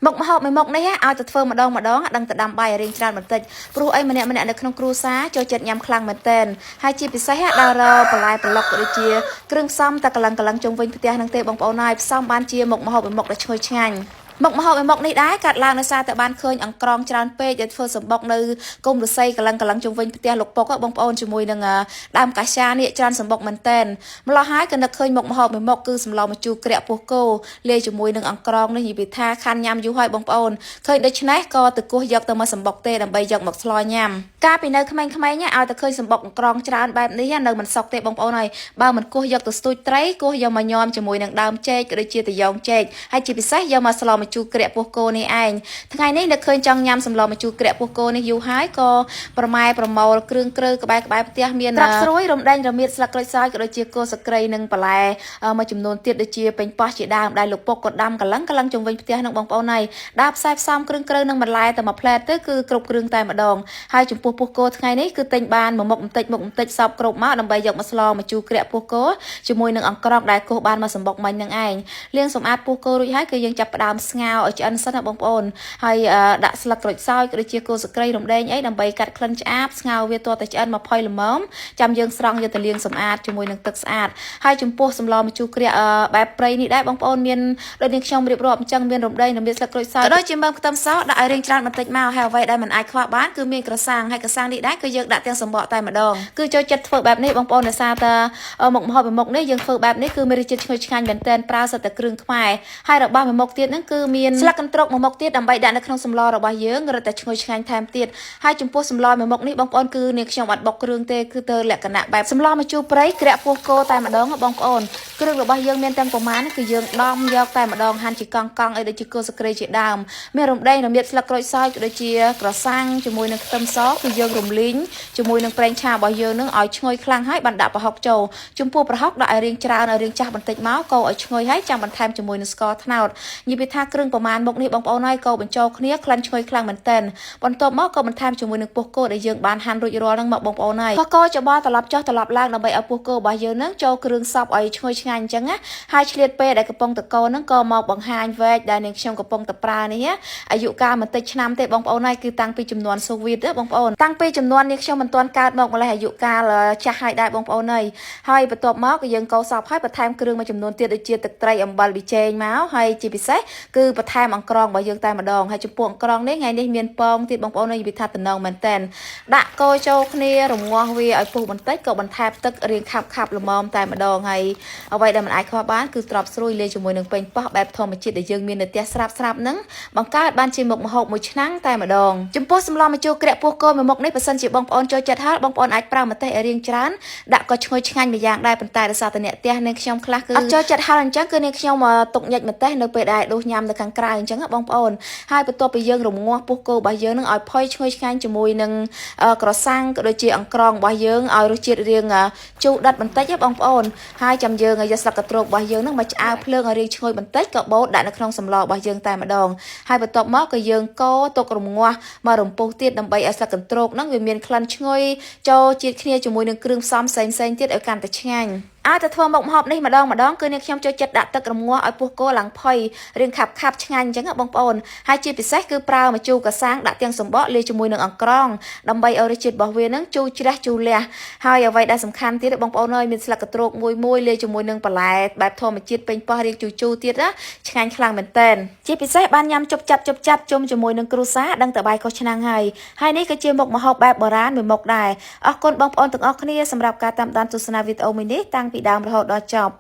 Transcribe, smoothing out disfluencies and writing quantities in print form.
មុខម្ហូបមួយមុខនេះឲ្យទៅធ្វើម្ដងដឹងទៅដាំបាយរៀងច្រើនបន្តិចព្រោះអីម្នាក់នៅក្នុងគ្រួសារចូលចិត្តញ៉ាំខ្លាំងមែនទែនហើយជាពិសេសដល់របន្លែប្លុកដូចជាគ្រឿងផ្សំតែកលឹងជុំវិញផ្ទះនឹងទេបងប្អូនហើយផ្សំបានជាមុខម្ហូបមួយមុខដែលឈ្ងុយឆ្ងាញ់មុខម្ហូបមួយមុខនេះដែរកាត់ឡើងដោយសារតែបានឃើញអង្ក្រងច្រើនពេកដែលធ្វើសម្បុកនៅគុំរស័យកលឹងជុំវិញផ្ទះលោកពុកបងប្អូនជាមួយនឹងដើមកាសានេះច្រើនសម្បុកមែនតែនម្ល៉េះហើយក៏នឹកឃើញមុខម្ហូបមួយមុខគឺសម្លម្ជូរក្រាក់ពោះគោលាយជាមួយនឹងអង្ក្រងនេះនិយាយថាខានញ៉ាំយូរហើយបងប្អូនឃើញដូច្នេះក៏ទៅគោះយកទៅមកសម្បុកទេដើម្បីយកមកស្លញ៉ាំកាលពីនៅក្មេងៗឲ្យតែឃើញសម្បុកអង្ក្រងច្រើនបែបនេះនៅមិនសុខទេបងប្អូនហើយបើមិនគោះយកទៅស្ទូចត្រីគោះយកមកញ៉ាំជាមួយនឹងដើមចេកក៏ដូចជាតយ៉ងចេកហើយជាពិសេសយកមកស្លម្ជូរក្រាក់ពោះគោនេះឯងថ្ងៃនេះនឹកឃើញចង់ញ៉ាំសម្លម្ជូរក្រាក់ពោះគោនេះយូរហើយក៏ប្រម៉ែប្រមូលគ្រឿងក្រើក្បែរផ្ទះមានត្រាប់ស្រួយរំដេងរមៀតស្លឹកក្រូចសើចក៏ដូចជាគល់សក្រីនិងបន្លែមួយចំនួនទៀតដូចជាពេញប៉ោះជាដើមដែលលោកពុកក៏ដាំកលឹងជុំវិញផ្ទះនឹងបងប្អូនហើយដើរផ្សាយផ្សំគ្រឿងក្រើនិងបន្លែតែមួយផ្លែទៅគឺគ្រប់គ្រឿងតែម្ដងហើយចំពោះពោះគោថ្ងៃនេះគឺទិញបានមួយមុខបន្តិចសពគ្រប់មកដើម្បីយកមកស្លម្ជូរក្រាក់ពោះគោជាមួយនឹងអង្ក្រងដែលគោះបានមកសម្បុកមិញនឹងឯងលាងសម្អាតពោះគោរួចហើយគឺយើងចាប់ផ្ដើមស្ងោរឲ្យឆ្អិនសិនណាបងប្អូនហើយដាក់ស្លឹកក្រូចសើចក៏ដូចជាគល់សក្រីរំដេងអីដើម្បីកាត់ក្លិនឆ្អាបស្ងោរវាទាល់តែឆ្អិនមកផុយល្មមចាំយើងស្រង់យកទៅលាងសម្អាតជាមួយនឹងទឹកស្អាតហើយចំពោះសម្លម្ជូរក្រាក់បែបព្រៃនេះដែរបងប្អូនមានដូចនាងខ្ញុំរៀបរាប់អញ្ចឹងមានរំដេងរមៀតស្លឹកក្រូចសើចក៏ដូចជាមើមខ្ទឹមសដាក់ឲ្យរៀងច្រើនបន្តិចមកហើយអ្វីដែលមិនអាចខ្វះបានគឺមានក្រសាំងហើយក្រសាំងនេះដែរគឺយើងដាក់ទាំងសម្បកតែម្ដងគឺចូលចិត្តធ្វើបែបនេះបងប្អូនដោយសារតែមុខម្ហូបមួយមុខនេះយើងធ្វើបែបនេះគឺមានរសជាតិឈ្ងុយឆ្ងាញ់មែនទែនប្រើសិតតែគ្រឿងខ្មែរហើយរបស់មួយមុខទៀតហ្នឹងគឺមានស្លឹកកន្ទ្រកមួយមុខទៀតដើម្បីដាក់នៅក្នុងសម្លរបស់យើងរឹតតែឈ្ងុយឆ្ងាញ់ថែមទៀតហើយចំពោះសម្លមួយមុខនេះបងប្អូនគឺនាងខ្ញុំអត់បុកគ្រឿងទេគឺទៅលក្ខណៈបែបសម្លម្ជូរព្រៃក្រាក់ពោះគោតែម្ដងបងប្អូនគ្រឿងរបស់យើងមានទាំងប្រមាណគឺយើងដំយកតែម្ដងហាន់ជាកង់អីដូចជាគល់សក្រីជាដើមមានរំដេងរមៀតស្លឹកក្រូចសើចក៏ដូចជាក្រសាំងជាមួយនឹងខ្ទឹមសគឺយើងរំលីងជាមួយនឹងប្រេងឆារបស់យើងនឹងឲ្យឈ្ងុយខ្លាំងហើយបានដាក់ប្រហុកចូលចំពោះប្រហុកដាក់ឲ្យរៀងច្រើនឲ្យរៀងចាស់បន្តិចមកកូរឲ្យឈ្ងុយហើយចាំបន្ថែមជាមួយនឹងស្ករត្នោតនិយាយថាគ្រឿងប្រមាណមុខនេះបងប្អូនហើយកូរបញ្ចូលគ្នាក្លិនឈ្ងុយខ្លាំងមែនទែនបន្ទាប់មកក៏បន្ថែមជាមួយនឹងពោះគោដែលយើងបានហាន់រួចរាល់ហ្នឹងមកបងប្អូនហើយកូរច្បល់ត្រឡប់ចុះត្រឡប់ឡើងដើម្បីឲ្យពោះគោរបស់យើងហ្នឹងចូលគ្រឿងសពឲ្យឈ្ងុយឆ្ងាញ់អញ្ចឹងណាហើយឆ្លៀតពេលដែលកំពុងតកោហ្នឹងក៏មកបង្ហាញវែកដែលនាងខ្ញុំកំពុងតប្រើនេះអាយុកាលមិនតិចឆ្នាំទេបងប្អូនហើយគឺតាំងពីចំនួនសូវៀតបងប្អូនតាំងពីចំនួននាងខ្ញុំមិនទាន់កើតមកម្លេះអាយុកាលចាស់ហើយដែរបងប្អូនហើយបន្ទាប់មកក៏យើងកូរសពហើយបន្ថែមគ្រឿងមួយចំនួនទៀតដូចជាទឹកត្រីអំបិលប៊ីចេងមកហើយជាពិសេសគឺបន្ថែមអង្ក្រងរបស់យើងតែម្ដងហើយចំពោះអង្ក្រងនេះថ្ងៃនេះមានពងទៀតបងប្អូននិយាយថាតំណងមែនតែនដាក់កូរចូលគ្នារងាស់វាឲ្យពុះបន្តិចក៏បន្ថែមទឹករៀងខាប់ល្មមតែម្ដងហើយអ្វីដែលមិនអាចខ្វះបានគឺត្រប់ស្រួយលាយជាមួយនឹងពេញប៉ោះបែបធម្មជាតិដែលយើងមាននៅផ្ទះស្រាប់ហ្នឹងបង្កើតបានជាមុខម្ហូបមួយឆ្នាំងតែម្ដងចំពោះសម្លម្ជូរក្រាក់ពោះគោមួយមុខនេះបើសិនជាបងប្អូនចូលចិត្តហើយបងប្អូនអាចប្រើម្ទេសឲ្យរៀងច្រើនដាក់ក៏ឈ្ងុយឆ្ងាញ់មួយយ៉ាងដែរប៉ុន្តែដោយសារតែអ្នកផ្ទះនាងខ្ញុំខ្លះគឺអត់ចូលចិត្តហើយអញ្ចឹងគឺនាងខ្ញុំទុកញិចម្ទេសនៅពេលដែលដួសញ៉ាំនៅខាងក្រៅអញ្ចឹងបងប្អូនហើយបន្ទាប់ពីយើងរងាស់ពោះគោរបស់យើងនឹងឲ្យផុយឈ្ងុយឆ្ងាញ់ជាមួយនឹងក្រសាំងក៏ដូចជាអង្ក្រងរបស់យើងឲ្យរសជាតិរៀងជូរដិតបន្តិចបងប្អូនហើយចាំយើងយកស្លឹកកន្ទ្រករបស់យើងនឹងមកឆ្អើរភ្លើងឲ្យរៀងឈ្ងុយបន្តិចក៏បូតដាក់នៅក្នុងសម្លរបស់យើងតែម្ដងហើយបន្ទាប់មកក៏យើងកូរទុករងាស់មករំពុះទៀតដើម្បីឲ្យស្លឹកកន្ទ្រកហ្នឹងវាមានក្លិនឈ្ងុយចូលជាតិគ្នាជាមួយនឹងគ្រឿងផ្សំផ្សេងទៀតឲ្យកាន់តែឆ្ងាញ់ឲ្យតែធ្វើមុខម្ហូបនេះម្ដងគឺនាងខ្ញុំចូលចិត្តដាក់ទឹករងាស់ឲ្យពោះគោឡើងផុយរៀងខាប់ឆ្ងាញ់អញ្ចឹងបងប្អូនហើយជាពិសេសគឺប្រើម្ជូរកាសាំងដាក់ទាំងសម្បកលាយជាមួយនឹងអង្ក្រងដើម្បីឲ្យរសជាតិរបស់វានឹងជូរជ្រះជូរលះហើយអ្វីដែលសំខាន់ទៀតបងប្អូនអើយមានស្លឹកកន្ទ្រកមួយលាយជាមួយនឹងបន្លែបែបធម្មជាតិពេញប៉ោះរៀងជូរទៀតណាឆ្ងាញ់ខ្លាំងមែនតើជាពិសេសបានញ៉ាំជប់ចាប់ជុំជាមួយនឹងគ្រួសារដឹងតែបាយខុសឆ្នាំងហើយនេះក៏ជាមុខម្ហូបបែបបុរាណមួយមុខដែរអរគុណបងប្អូនទាំងអស់គ្នាសម្រាប់ការតាមដានទស្សនាវីដេអូមួយនេះតាំងពីដើមរហូតដល់ចប់